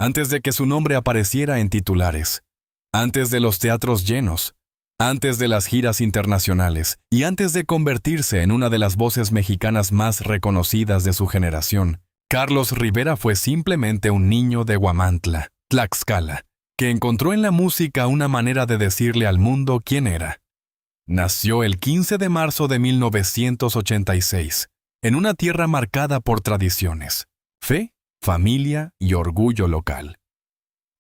antes de que su nombre apareciera en titulares, antes de los teatros llenos, antes de las giras internacionales y antes de convertirse en una de las voces mexicanas más reconocidas de su generación, Carlos Rivera fue simplemente un niño de Huamantla, Tlaxcala, que encontró en la música una manera de decirle al mundo quién era. Nació el 15 de marzo de 1986, en una tierra marcada por tradiciones, fe, familia y orgullo local.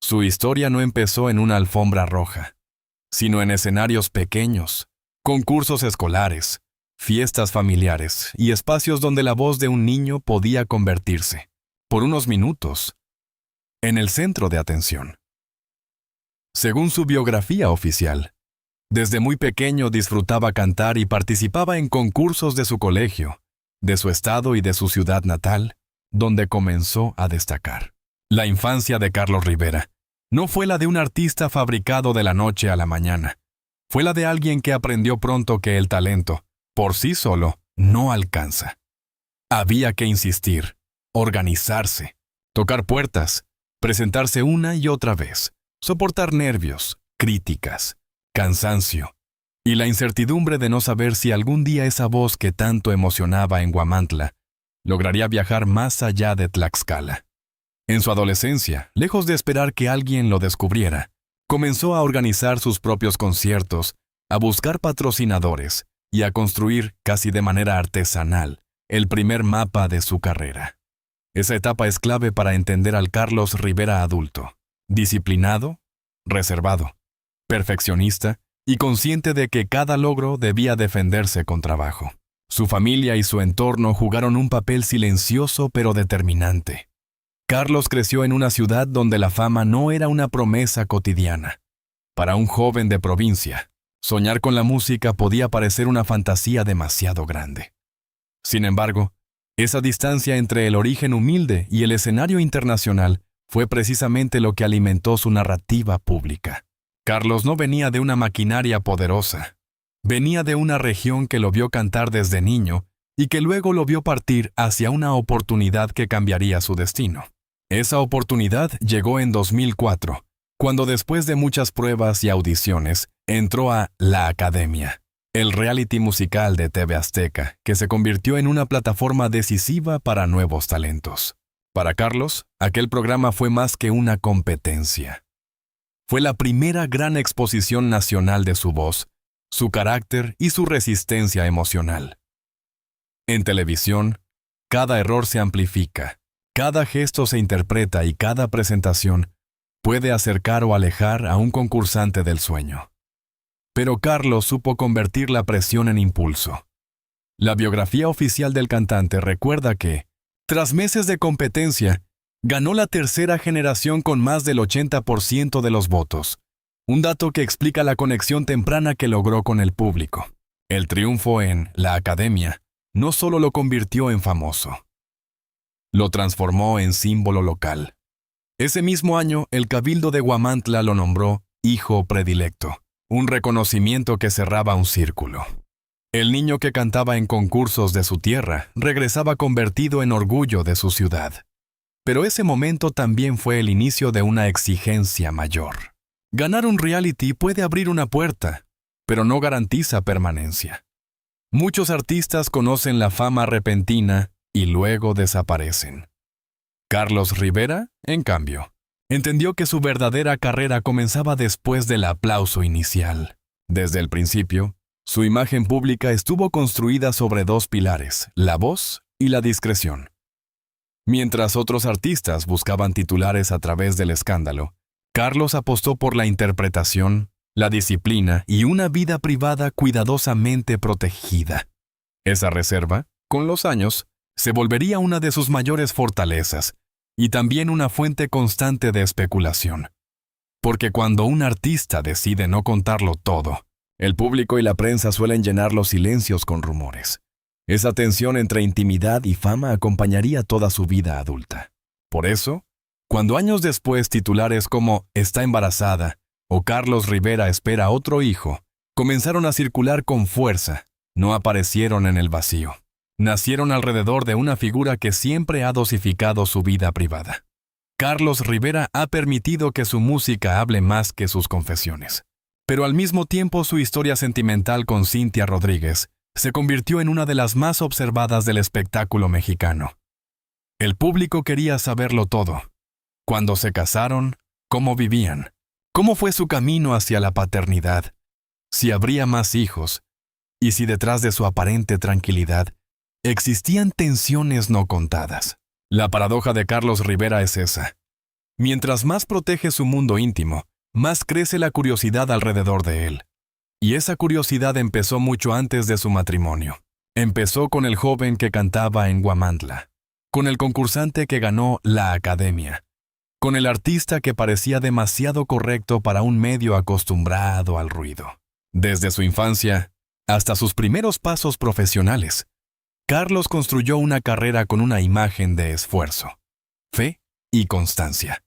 Su historia no empezó en una alfombra roja, sino en escenarios pequeños, concursos escolares, fiestas familiares y espacios donde la voz de un niño podía convertirse, por unos minutos, en el centro de atención. Según su biografía oficial, desde muy pequeño disfrutaba cantar y participaba en concursos de su colegio, de su estado y de su ciudad natal, donde comenzó a destacar. La infancia de Carlos Rivera no fue la de un artista fabricado de la noche a la mañana. Fue la de alguien que aprendió pronto que el talento, por sí solo, no alcanza. Había que insistir, organizarse, tocar puertas, presentarse una y otra vez, soportar nervios, críticas, cansancio y la incertidumbre de no saber si algún día esa voz que tanto emocionaba en Huamantla lograría viajar más allá de Tlaxcala. En su adolescencia, lejos de esperar que alguien lo descubriera, comenzó a organizar sus propios conciertos, a buscar patrocinadores y a construir, casi de manera artesanal, el primer mapa de su carrera. Esa etapa es clave para entender al Carlos Rivera adulto, disciplinado, reservado, perfeccionista y consciente de que cada logro debía defenderse con trabajo. Su familia y su entorno jugaron un papel silencioso pero determinante. Carlos creció en una ciudad donde la fama no era una promesa cotidiana. Para un joven de provincia, soñar con la música podía parecer una fantasía demasiado grande. Sin embargo, esa distancia entre el origen humilde y el escenario internacional fue precisamente lo que alimentó su narrativa pública. Carlos no venía de una maquinaria poderosa. Venía de una región que lo vio cantar desde niño y que luego lo vio partir hacia una oportunidad que cambiaría su destino. Esa oportunidad llegó en 2004, cuando después de muchas pruebas y audiciones, entró a La Academia, el reality musical de TV Azteca, que se convirtió en una plataforma decisiva para nuevos talentos. Para Carlos, aquel programa fue más que una competencia. Fue la primera gran exposición nacional de su voz, su carácter y su resistencia emocional. En televisión, cada error se amplifica, cada gesto se interpreta y cada presentación puede acercar o alejar a un concursante del sueño. Pero Carlos supo convertir la presión en impulso. La biografía oficial del cantante recuerda que, tras meses de competencia, ganó la tercera generación con más del 80% de los votos, un dato que explica la conexión temprana que logró con el público. El triunfo en La Academia no solo lo convirtió en famoso, lo transformó en símbolo local. Ese mismo año, el Cabildo de Huamantla lo nombró hijo predilecto, un reconocimiento que cerraba un círculo. El niño que cantaba en concursos de su tierra regresaba convertido en orgullo de su ciudad. Pero ese momento también fue el inicio de una exigencia mayor. Ganar un reality puede abrir una puerta, pero no garantiza permanencia. Muchos artistas conocen la fama repentina y luego desaparecen. Carlos Rivera, en cambio, entendió que su verdadera carrera comenzaba después del aplauso inicial. Desde el principio, su imagen pública estuvo construida sobre dos pilares, la voz y la discreción. Mientras otros artistas buscaban titulares a través del escándalo, Carlos apostó por la interpretación, la disciplina y una vida privada cuidadosamente protegida. Esa reserva, con los años, se volvería una de sus mayores fortalezas y también una fuente constante de especulación. Porque cuando un artista decide no contarlo todo, el público y la prensa suelen llenar los silencios con rumores. Esa tensión entre intimidad y fama acompañaría toda su vida adulta. Por eso, cuando años después titulares como «Está embarazada» o «Carlos Rivera espera otro hijo» comenzaron a circular con fuerza, no aparecieron en el vacío. Nacieron alrededor de una figura que siempre ha dosificado su vida privada. Carlos Rivera ha permitido que su música hable más que sus confesiones. Pero al mismo tiempo su historia sentimental con Cintia Rodríguez se convirtió en una de las más observadas del espectáculo mexicano. El público quería saberlo todo. Cuándo se casaron, cómo vivían, cómo fue su camino hacia la paternidad, si habría más hijos, y si detrás de su aparente tranquilidad existían tensiones no contadas. La paradoja de Carlos Rivera es esa. Mientras más protege su mundo íntimo, más crece la curiosidad alrededor de él. Y esa curiosidad empezó mucho antes de su matrimonio. Empezó con el joven que cantaba en Huamantla, con el concursante que ganó la academia, con el artista que parecía demasiado correcto para un medio acostumbrado al ruido. Desde su infancia hasta sus primeros pasos profesionales, Carlos construyó una carrera con una imagen de esfuerzo, fe y constancia.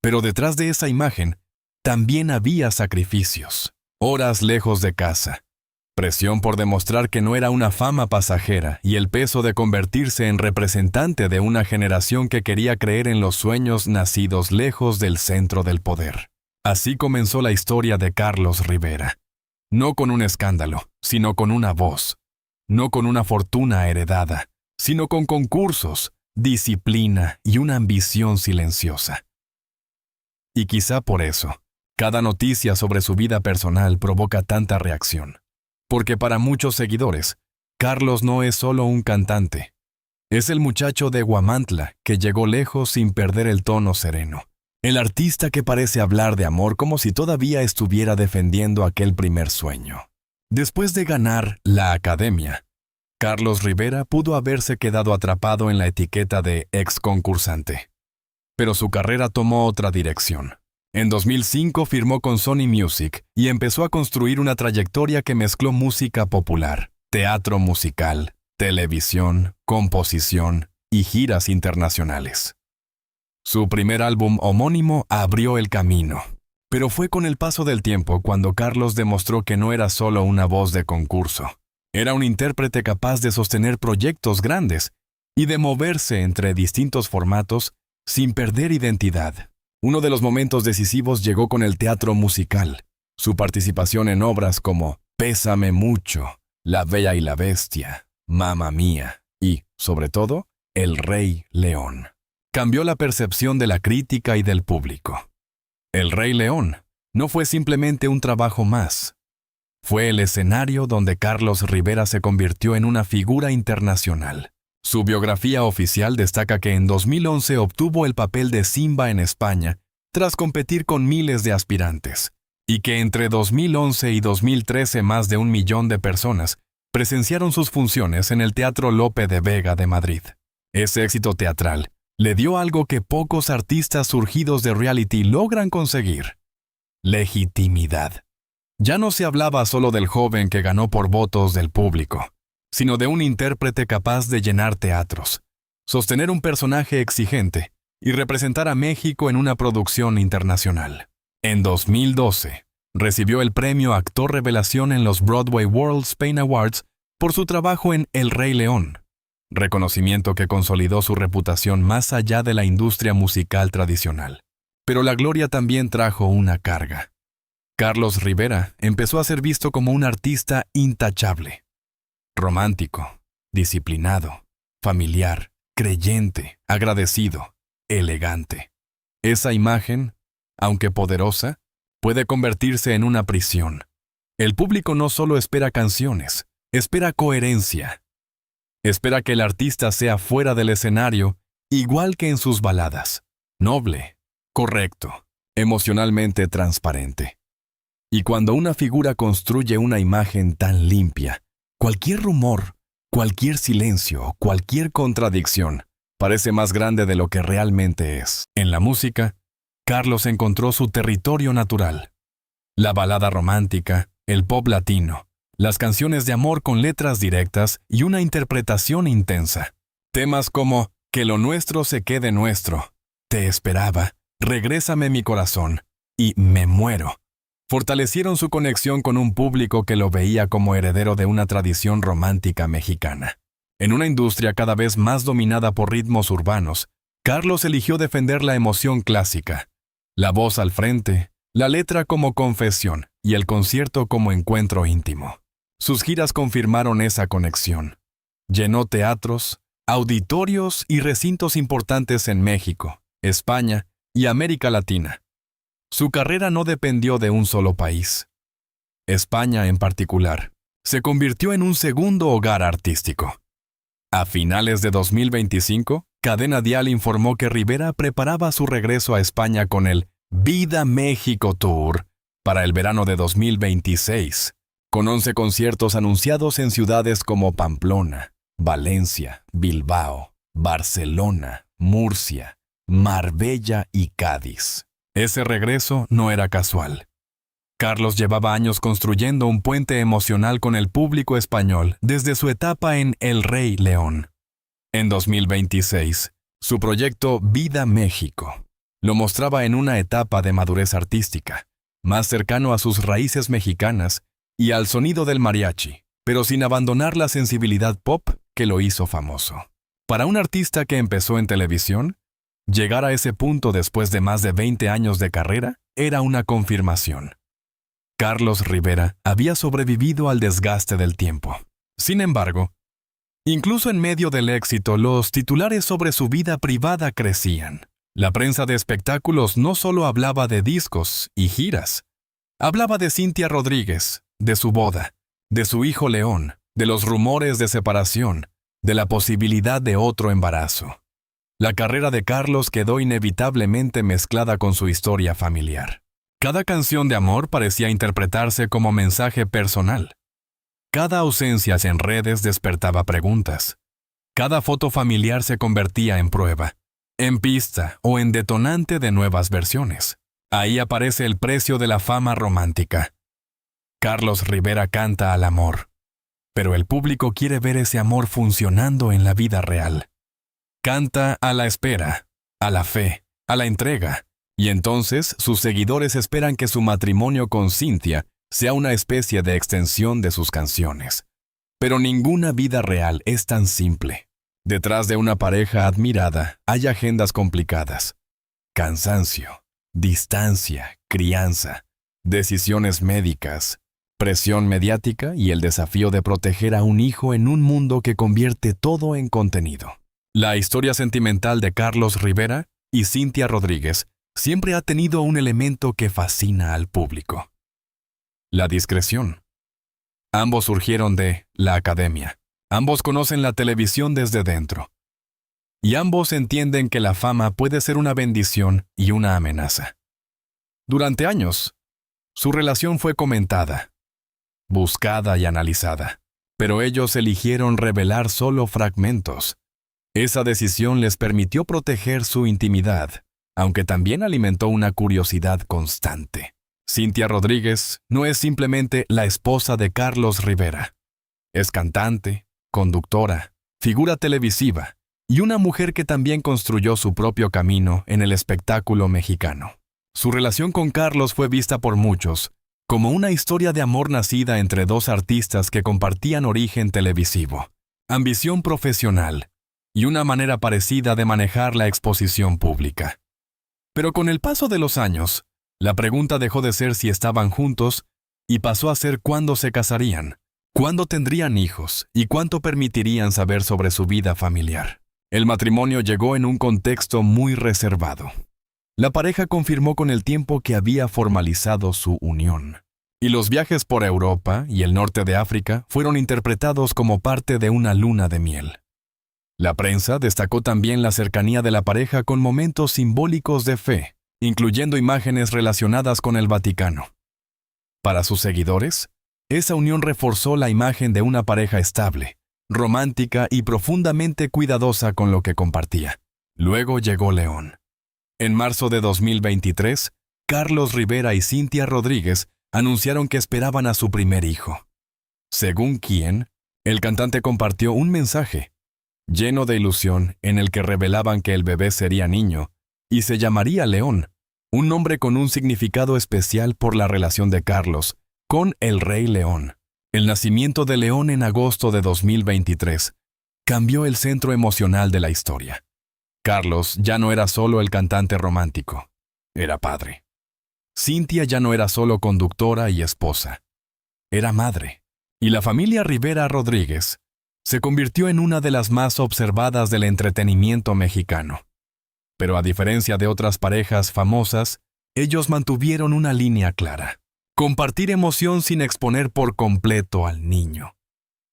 Pero detrás de esa imagen también había sacrificios, horas lejos de casa, presión por demostrar que no era una fama pasajera y el peso de convertirse en representante de una generación que quería creer en los sueños nacidos lejos del centro del poder. Así comenzó la historia de Carlos Rivera. No con un escándalo, sino con una voz. No con una fortuna heredada, sino con concursos, disciplina y una ambición silenciosa. Y quizá por eso, cada noticia sobre su vida personal provoca tanta reacción. Porque para muchos seguidores, Carlos no es solo un cantante. Es el muchacho de Huamantla que llegó lejos sin perder el tono sereno. El artista que parece hablar de amor como si todavía estuviera defendiendo aquel primer sueño. Después de ganar la academia, Carlos Rivera pudo haberse quedado atrapado en la etiqueta de ex concursante. Pero su carrera tomó otra dirección. En 2005 firmó con Sony Music y empezó a construir una trayectoria que mezcló música popular, teatro musical, televisión, composición y giras internacionales. Su primer álbum homónimo abrió el camino. Pero fue con el paso del tiempo cuando Carlos demostró que no era solo una voz de concurso. Era un intérprete capaz de sostener proyectos grandes y de moverse entre distintos formatos sin perder identidad. Uno de los momentos decisivos llegó con el teatro musical. Su participación en obras como Pésame mucho, La Bella y la Bestia, Mamma Mía y, sobre todo, El Rey León. Cambió la percepción de la crítica y del público. El Rey León no fue simplemente un trabajo más. Fue el escenario donde Carlos Rivera se convirtió en una figura internacional. Su biografía oficial destaca que en 2011 obtuvo el papel de Simba en España, tras competir con miles de aspirantes, y que entre 2011 y 2013 más de 1 millón de personas presenciaron sus funciones en el Teatro Lope de Vega de Madrid. Ese éxito teatral le dio algo que pocos artistas surgidos de reality logran conseguir: legitimidad. Ya no se hablaba solo del joven que ganó por votos del público, sino de un intérprete capaz de llenar teatros, sostener un personaje exigente y representar a México en una producción internacional. En 2012, recibió el premio Actor Revelación en los Broadway World Spain Awards por su trabajo en El Rey León, reconocimiento que consolidó su reputación más allá de la industria musical tradicional. Pero la gloria también trajo una carga. Carlos Rivera empezó a ser visto como un artista intachable. Romántico, disciplinado, familiar, creyente, agradecido, elegante. Esa imagen, aunque poderosa, puede convertirse en una prisión. El público no solo espera canciones, espera coherencia. Espera que el artista sea fuera del escenario, igual que en sus baladas. Noble, correcto, emocionalmente transparente. Y cuando una figura construye una imagen tan limpia, cualquier rumor, cualquier silencio, cualquier contradicción, parece más grande de lo que realmente es. En la música, Carlos encontró su territorio natural. La balada romántica, el pop latino, las canciones de amor con letras directas y una interpretación intensa. Temas como Que lo nuestro se quede nuestro, Te esperaba, Regrésame mi corazón y Me muero fortalecieron su conexión con un público que lo veía como heredero de una tradición romántica mexicana. En una industria cada vez más dominada por ritmos urbanos, Carlos eligió defender la emoción clásica, la voz al frente, la letra como confesión y el concierto como encuentro íntimo. Sus giras confirmaron esa conexión. Llenó teatros, auditorios y recintos importantes en México, España y América Latina. Su carrera no dependió de un solo país. España, en particular, se convirtió en un segundo hogar artístico. A finales de 2025, Cadena Dial informó que Rivera preparaba su regreso a España con el Vida México Tour para el verano de 2026, con 11 conciertos anunciados en ciudades como Pamplona, Valencia, Bilbao, Barcelona, Murcia, Marbella y Cádiz. Ese regreso no era casual. Carlos llevaba años construyendo un puente emocional con el público español desde su etapa en El Rey León. En 2026, su proyecto Vida México lo mostraba en una etapa de madurez artística, más cercano a sus raíces mexicanas y al sonido del mariachi, pero sin abandonar la sensibilidad pop que lo hizo famoso. Para un artista que empezó en televisión, llegar a ese punto después de más de 20 años de carrera era una confirmación. Carlos Rivera había sobrevivido al desgaste del tiempo. Sin embargo, incluso en medio del éxito, los titulares sobre su vida privada crecían. La prensa de espectáculos no solo hablaba de discos y giras, hablaba de Cintia Rodríguez, de su boda, de su hijo León, de los rumores de separación, de la posibilidad de otro embarazo. La carrera de Carlos quedó inevitablemente mezclada con su historia familiar. Cada canción de amor parecía interpretarse como mensaje personal. Cada ausencia en redes despertaba preguntas. Cada foto familiar se convertía en prueba, en pista o en detonante de nuevas versiones. Ahí aparece el precio de la fama romántica. Carlos Rivera canta al amor, pero el público quiere ver ese amor funcionando en la vida real. Canta a la espera, a la fe, a la entrega, y entonces sus seguidores esperan que su matrimonio con Cintia sea una especie de extensión de sus canciones. Pero ninguna vida real es tan simple. Detrás de una pareja admirada hay agendas complicadas. Cansancio, distancia, crianza, decisiones médicas, presión mediática y el desafío de proteger a un hijo en un mundo que convierte todo en contenido. La historia sentimental de Carlos Rivera y Cintia Rodríguez siempre ha tenido un elemento que fascina al público: la discreción. Ambos surgieron de la academia. Ambos conocen la televisión desde dentro. Y ambos entienden que la fama puede ser una bendición y una amenaza. Durante años, su relación fue comentada, buscada y analizada, pero ellos eligieron revelar solo fragmentos. Esa decisión les permitió proteger su intimidad, aunque también alimentó una curiosidad constante. Cintia Rodríguez no es simplemente la esposa de Carlos Rivera. Es cantante, conductora, figura televisiva y una mujer que también construyó su propio camino en el espectáculo mexicano. Su relación con Carlos fue vista por muchos como una historia de amor nacida entre dos artistas que compartían origen televisivo, ambición profesional y una manera parecida de manejar la exposición pública. Pero con el paso de los años, la pregunta dejó de ser si estaban juntos y pasó a ser cuándo se casarían, cuándo tendrían hijos y cuánto permitirían saber sobre su vida familiar. El matrimonio llegó en un contexto muy reservado. La pareja confirmó con el tiempo que había formalizado su unión, y los viajes por Europa y el norte de África fueron interpretados como parte de una luna de miel. La prensa destacó también la cercanía de la pareja con momentos simbólicos de fe, incluyendo imágenes relacionadas con el Vaticano. Para sus seguidores, esa unión reforzó la imagen de una pareja estable, romántica y profundamente cuidadosa con lo que compartía. Luego llegó León. En marzo de 2023, Carlos Rivera y Cintia Rodríguez anunciaron que esperaban a su primer hijo. Según quien, el cantante compartió un mensaje lleno de ilusión en el que revelaban que el bebé sería niño y se llamaría León, un nombre con un significado especial por la relación de Carlos con el Rey León. El nacimiento de León en agosto de 2023 cambió el centro emocional de la historia. Carlos ya no era solo el cantante romántico, era padre. Cintia ya no era solo conductora y esposa, era madre. Y la familia Rivera Rodríguez se convirtió en una de las más observadas del entretenimiento mexicano. Pero a diferencia de otras parejas famosas, ellos mantuvieron una línea clara: compartir emoción sin exponer por completo al niño.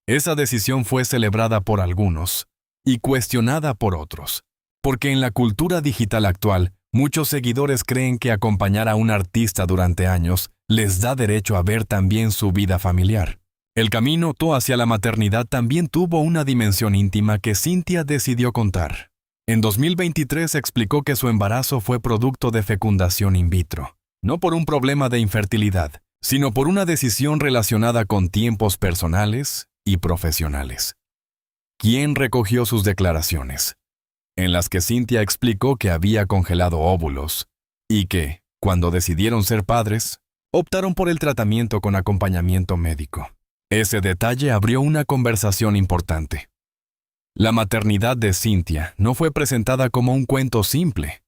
Esa decisión fue celebrada por algunos y cuestionada por otros, porque en la cultura digital actual, muchos seguidores creen que acompañar a un artista durante años les da derecho a ver también su vida familiar. El camino hacia la maternidad también tuvo una dimensión íntima que Cintia decidió contar. En 2023 explicó que su embarazo fue producto de fecundación in vitro, no por un problema de infertilidad, sino por una decisión relacionada con tiempos personales y profesionales. ¿Quién recogió sus declaraciones? En las que Cintia explicó que había congelado óvulos y que, cuando decidieron ser padres, optaron por el tratamiento con acompañamiento médico. Ese detalle abrió una conversación importante. La maternidad de Cintia no fue presentada como un cuento simple,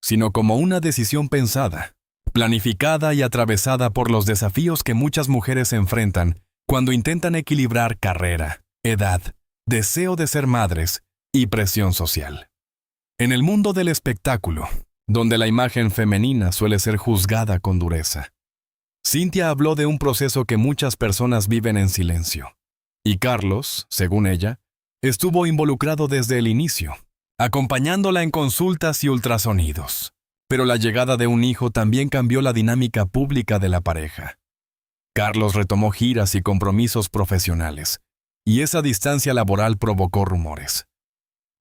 sino como una decisión pensada, planificada y atravesada por los desafíos que muchas mujeres enfrentan cuando intentan equilibrar carrera, edad, deseo de ser madres y presión social. En el mundo del espectáculo, donde la imagen femenina suele ser juzgada con dureza, Cintia habló de un proceso que muchas personas viven en silencio. Y Carlos, según ella, estuvo involucrado desde el inicio, acompañándola en consultas y ultrasonidos. Pero la llegada de un hijo también cambió la dinámica pública de la pareja. Carlos retomó giras y compromisos profesionales, y esa distancia laboral provocó rumores.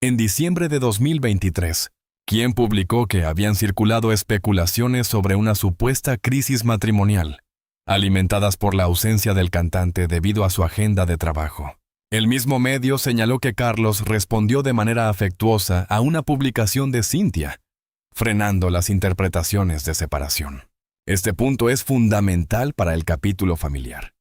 En diciembre de 2023, quien publicó que habían circulado especulaciones sobre una supuesta crisis matrimonial, alimentadas por la ausencia del cantante debido a su agenda de trabajo. El mismo medio señaló que Carlos respondió de manera afectuosa a una publicación de Cintia, frenando las interpretaciones de separación. Este punto es fundamental para el capítulo familiar.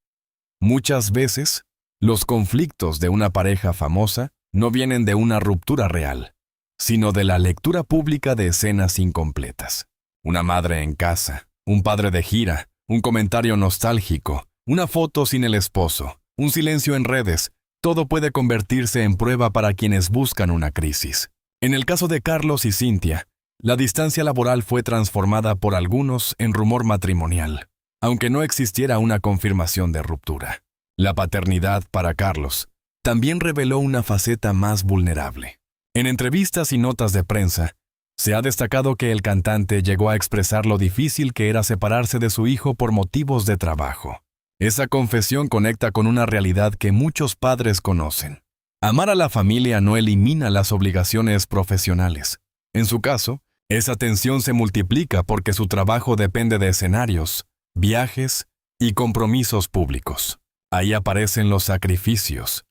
Muchas veces, los conflictos de una pareja famosa no vienen de una ruptura real, sino de la lectura pública de escenas incompletas. Una madre en casa, un padre de gira, un comentario nostálgico, una foto sin el esposo, un silencio en redes, todo puede convertirse en prueba para quienes buscan una crisis. En el caso de Carlos y Cintia, la distancia laboral fue transformada por algunos en rumor matrimonial, aunque no existiera una confirmación de ruptura. La paternidad para Carlos también reveló una faceta más vulnerable. En entrevistas y notas de prensa, se ha destacado que el cantante llegó a expresar lo difícil que era separarse de su hijo por motivos de trabajo. Esa confesión conecta con una realidad que muchos padres conocen. Amar a la familia no elimina las obligaciones profesionales. En su caso, esa tensión se multiplica porque su trabajo depende de escenarios, viajes y compromisos públicos. Ahí aparecen los sacrificios.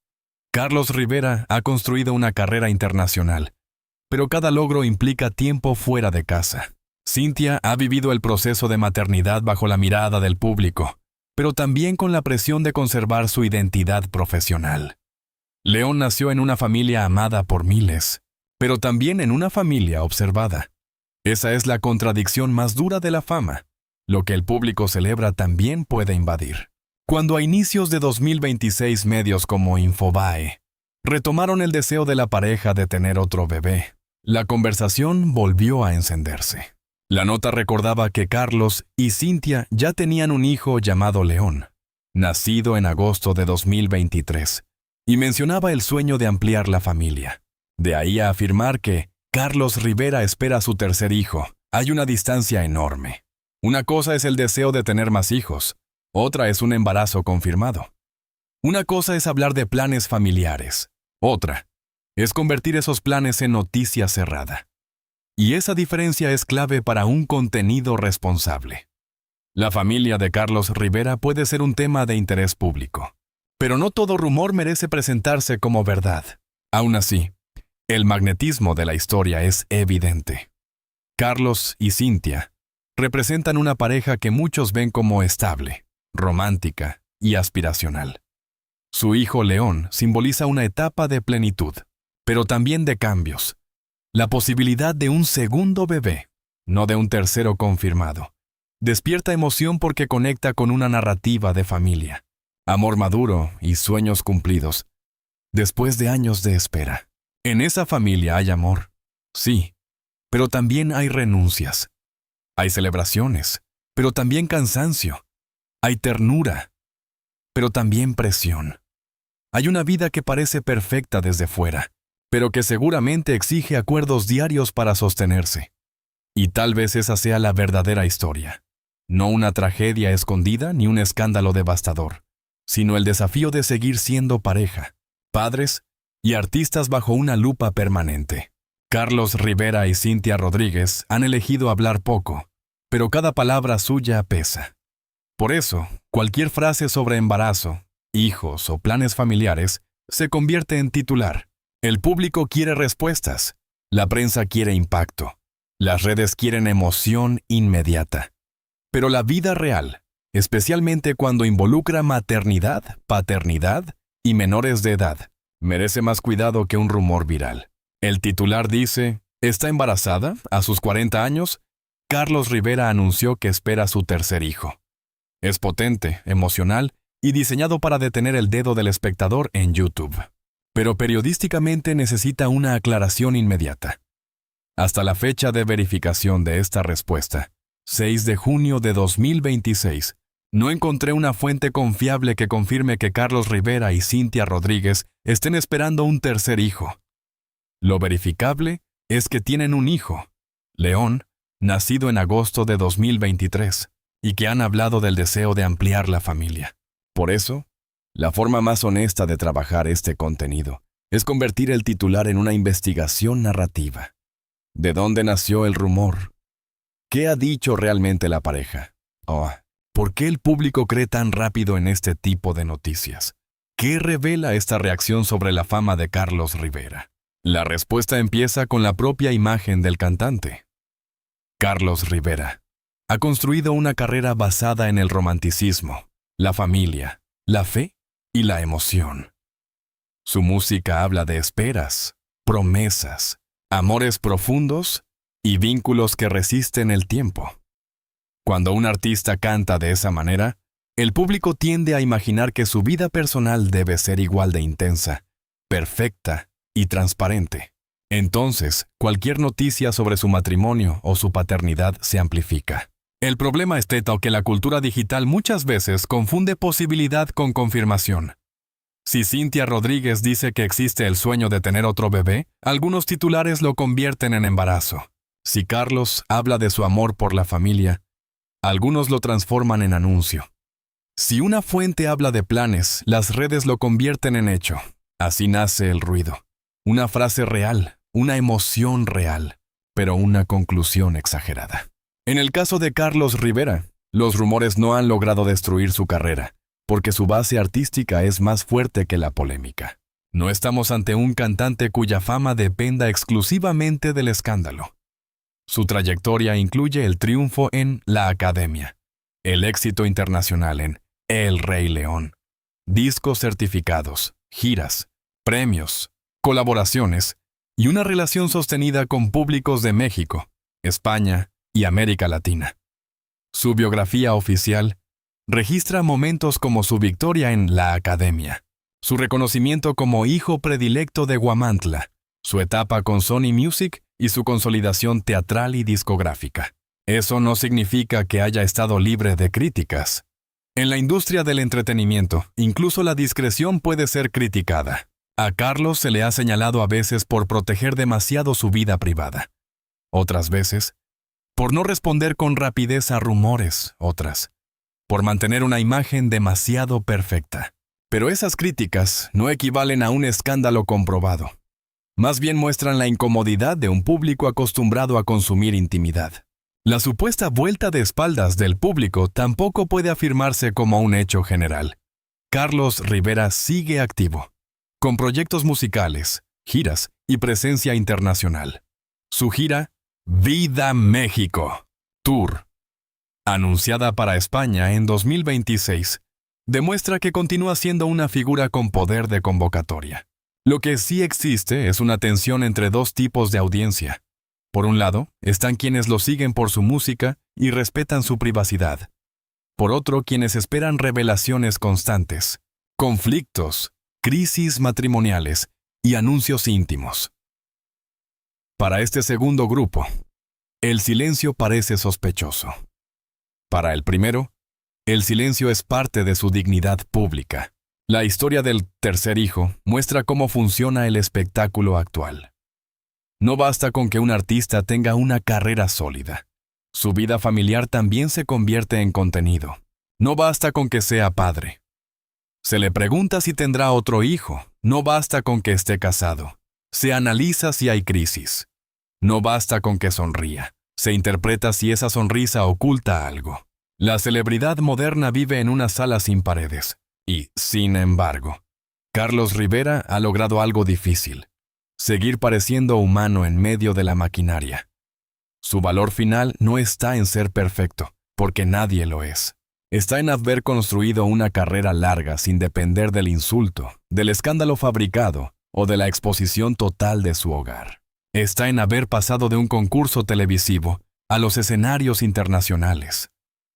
Carlos Rivera ha construido una carrera internacional, pero cada logro implica tiempo fuera de casa. Cintia ha vivido el proceso de maternidad bajo la mirada del público, pero también con la presión de conservar su identidad profesional. León nació en una familia amada por miles, pero también en una familia observada. Esa es la contradicción más dura de la fama. Lo que el público celebra también puede invadir. Cuando a inicios de 2026 medios como Infobae retomaron el deseo de la pareja de tener otro bebé, la conversación volvió a encenderse. La nota recordaba que Carlos y Cintia ya tenían un hijo llamado León, nacido en agosto de 2023, y mencionaba el sueño de ampliar la familia. De ahí a afirmar que Carlos Rivera espera su tercer hijo, hay una distancia enorme. Una cosa es el deseo de tener más hijos, otra es un embarazo confirmado. Una cosa es hablar de planes familiares, otra es convertir esos planes en noticia cerrada. Y esa diferencia es clave para un contenido responsable. La familia de Carlos Rivera puede ser un tema de interés público, pero no todo rumor merece presentarse como verdad. Aún así, el magnetismo de la historia es evidente. Carlos y Cintia representan una pareja que muchos ven como estable, romántica y aspiracional. Su hijo León simboliza una etapa de plenitud, pero también de cambios. La posibilidad de un segundo bebé, no de un tercero confirmado, despierta emoción porque conecta con una narrativa de familia, amor maduro y sueños cumplidos, después de años de espera. En esa familia hay amor, sí, pero también hay renuncias. Hay celebraciones, pero también cansancio. Hay ternura, pero también presión. Hay una vida que parece perfecta desde fuera, pero que seguramente exige acuerdos diarios para sostenerse. Y tal vez esa sea la verdadera historia. No una tragedia escondida ni un escándalo devastador, sino el desafío de seguir siendo pareja, padres y artistas bajo una lupa permanente. Carlos Rivera y Cintia Rodríguez han elegido hablar poco, pero cada palabra suya pesa. Por eso, cualquier frase sobre embarazo, hijos o planes familiares se convierte en titular. El público quiere respuestas, la prensa quiere impacto, las redes quieren emoción inmediata. Pero la vida real, especialmente cuando involucra maternidad, paternidad y menores de edad, merece más cuidado que un rumor viral. El titular dice, ¿está embarazada? A sus 40 años, Carlos Rivera anunció que espera su tercer hijo. Es potente, emocional y diseñado para detener el dedo del espectador en YouTube. Pero periodísticamente necesita una aclaración inmediata. Hasta la fecha de verificación de esta respuesta, 6 de junio de 2026, no encontré una fuente confiable que confirme que Carlos Rivera y Cintia Rodríguez estén esperando un tercer hijo. Lo verificable es que tienen un hijo, León, nacido en agosto de 2023, y que han hablado del deseo de ampliar la familia. Por eso, la forma más honesta de trabajar este contenido es convertir el titular en una investigación narrativa. ¿De dónde nació el rumor? ¿Qué ha dicho realmente la pareja? ¿Por qué el público cree tan rápido en este tipo de noticias? ¿Qué revela esta reacción sobre la fama de Carlos Rivera? La respuesta empieza con la propia imagen del cantante. Carlos Rivera ha construido una carrera basada en el romanticismo, la familia, la fe y la emoción. Su música habla de esperas, promesas, amores profundos y vínculos que resisten el tiempo. Cuando un artista canta de esa manera, el público tiende a imaginar que su vida personal debe ser igual de intensa, perfecta y transparente. Entonces, cualquier noticia sobre su matrimonio o su paternidad se amplifica. El problema es que la cultura digital muchas veces confunde posibilidad con confirmación. Si Cintia Rodríguez dice que existe el sueño de tener otro bebé, algunos titulares lo convierten en embarazo. Si Carlos habla de su amor por la familia, algunos lo transforman en anuncio. Si una fuente habla de planes, las redes lo convierten en hecho. Así nace el ruido. Una frase real, una emoción real, pero una conclusión exagerada. En el caso de Carlos Rivera, los rumores no han logrado destruir su carrera, porque su base artística es más fuerte que la polémica. No estamos ante un cantante cuya fama dependa exclusivamente del escándalo. Su trayectoria incluye el triunfo en La Academia, el éxito internacional en El Rey León, discos certificados, giras, premios, colaboraciones y una relación sostenida con públicos de México, España y América Latina. Su biografía oficial registra momentos como su victoria en La Academia, su reconocimiento como hijo predilecto de Huamantla, su etapa con Sony Music y su consolidación teatral y discográfica. Eso no significa que haya estado libre de críticas. En la industria del entretenimiento, incluso la discreción puede ser criticada. A Carlos se le ha señalado a veces por proteger demasiado su vida privada. Otras veces, por no responder con rapidez a rumores, otras, por mantener una imagen demasiado perfecta. Pero esas críticas no equivalen a un escándalo comprobado. Más bien muestran la incomodidad de un público acostumbrado a consumir intimidad. La supuesta vuelta de espaldas del público tampoco puede afirmarse como un hecho general. Carlos Rivera sigue activo, con proyectos musicales, giras y presencia internacional. Su gira Vida México Tour, anunciada para España en 2026, demuestra que continúa siendo una figura con poder de convocatoria. Lo que sí existe es una tensión entre dos tipos de audiencia. Por un lado, están quienes lo siguen por su música y respetan su privacidad. Por otro, quienes esperan revelaciones constantes, conflictos, crisis matrimoniales y anuncios íntimos. Para este segundo grupo, el silencio parece sospechoso. Para el primero, el silencio es parte de su dignidad pública. La historia del tercer hijo muestra cómo funciona el espectáculo actual. No basta con que un artista tenga una carrera sólida. Su vida familiar también se convierte en contenido. No basta con que sea padre. Se le pregunta si tendrá otro hijo. No basta con que esté casado. Se analiza si hay crisis. No basta con que sonría. Se interpreta si esa sonrisa oculta algo. La celebridad moderna vive en una sala sin paredes. Y, sin embargo, Carlos Rivera ha logrado algo difícil: seguir pareciendo humano en medio de la maquinaria. Su valor final no está en ser perfecto, porque nadie lo es. Está en haber construido una carrera larga sin depender del insulto, del escándalo fabricado o de la exposición total de su hogar. Está en haber pasado de un concurso televisivo a los escenarios internacionales.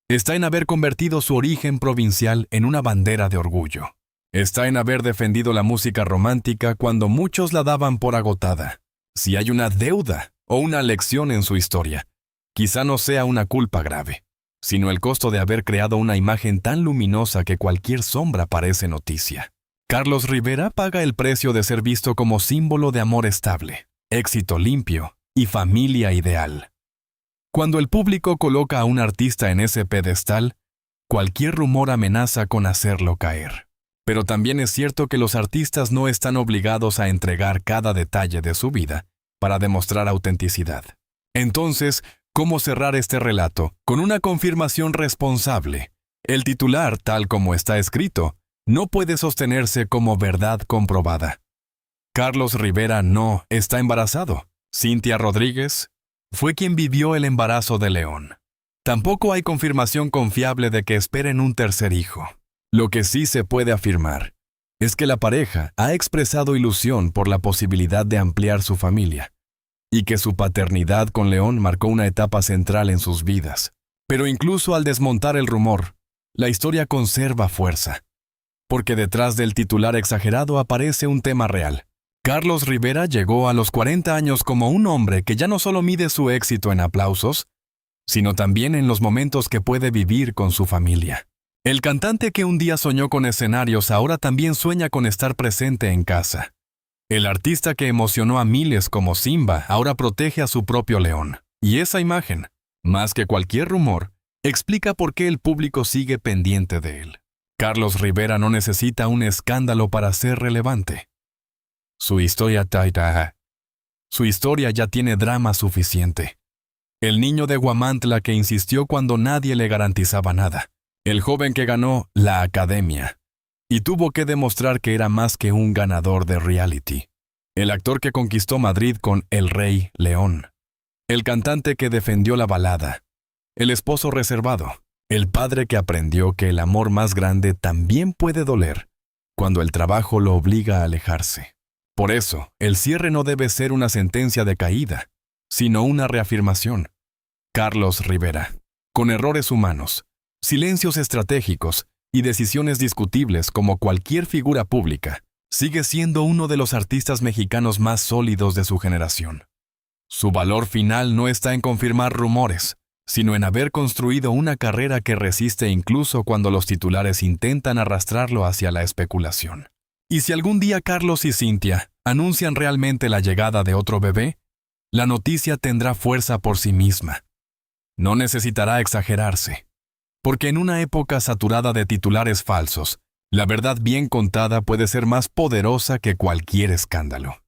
Está en haber convertido su origen provincial en una bandera de orgullo. Está en haber defendido la música romántica cuando muchos la daban por agotada. Si hay una deuda o una lección en su historia, quizá no sea una culpa grave, sino el costo de haber creado una imagen tan luminosa que cualquier sombra parece noticia. Carlos Rivera paga el precio de ser visto como símbolo de amor estable, éxito limpio y familia ideal. Cuando el público coloca a un artista en ese pedestal, cualquier rumor amenaza con hacerlo caer. Pero también es cierto que los artistas no están obligados a entregar cada detalle de su vida para demostrar autenticidad. Entonces, ¿cómo cerrar este relato con una confirmación responsable? El titular, tal como está escrito, no puede sostenerse como verdad comprobada. Carlos Rivera no está embarazado. Cintia Rodríguez fue quien vivió el embarazo de León. Tampoco hay confirmación confiable de que esperen un tercer hijo. Lo que sí se puede afirmar es que la pareja ha expresado ilusión por la posibilidad de ampliar su familia, y que su paternidad con León marcó una etapa central en sus vidas. Pero incluso al desmontar el rumor, la historia conserva fuerza, porque detrás del titular exagerado aparece un tema real. Carlos Rivera llegó a los 40 años como un hombre que ya no solo mide su éxito en aplausos, sino también en los momentos que puede vivir con su familia. El cantante que un día soñó con escenarios ahora también sueña con estar presente en casa. El artista que emocionó a miles como Simba ahora protege a su propio León. Y esa imagen, más que cualquier rumor, explica por qué el público sigue pendiente de él. Carlos Rivera no necesita un escándalo para ser relevante. Su historia ya tiene drama suficiente. El niño de Huamantla que insistió cuando nadie le garantizaba nada. El joven que ganó la academia y tuvo que demostrar que era más que un ganador de reality. El actor que conquistó Madrid con El Rey León. El cantante que defendió la balada. El esposo reservado. El padre que aprendió que el amor más grande también puede doler cuando el trabajo lo obliga a alejarse. Por eso, el cierre no debe ser una sentencia de caída, sino una reafirmación. Carlos Rivera, con errores humanos, silencios estratégicos y decisiones discutibles como cualquier figura pública, sigue siendo uno de los artistas mexicanos más sólidos de su generación. Su valor final no está en confirmar rumores, sino en haber construido una carrera que resiste incluso cuando los titulares intentan arrastrarlo hacia la especulación. Y si algún día Carlos y Cintia anuncian realmente la llegada de otro bebé, la noticia tendrá fuerza por sí misma. No necesitará exagerarse, porque en una época saturada de titulares falsos, la verdad bien contada puede ser más poderosa que cualquier escándalo.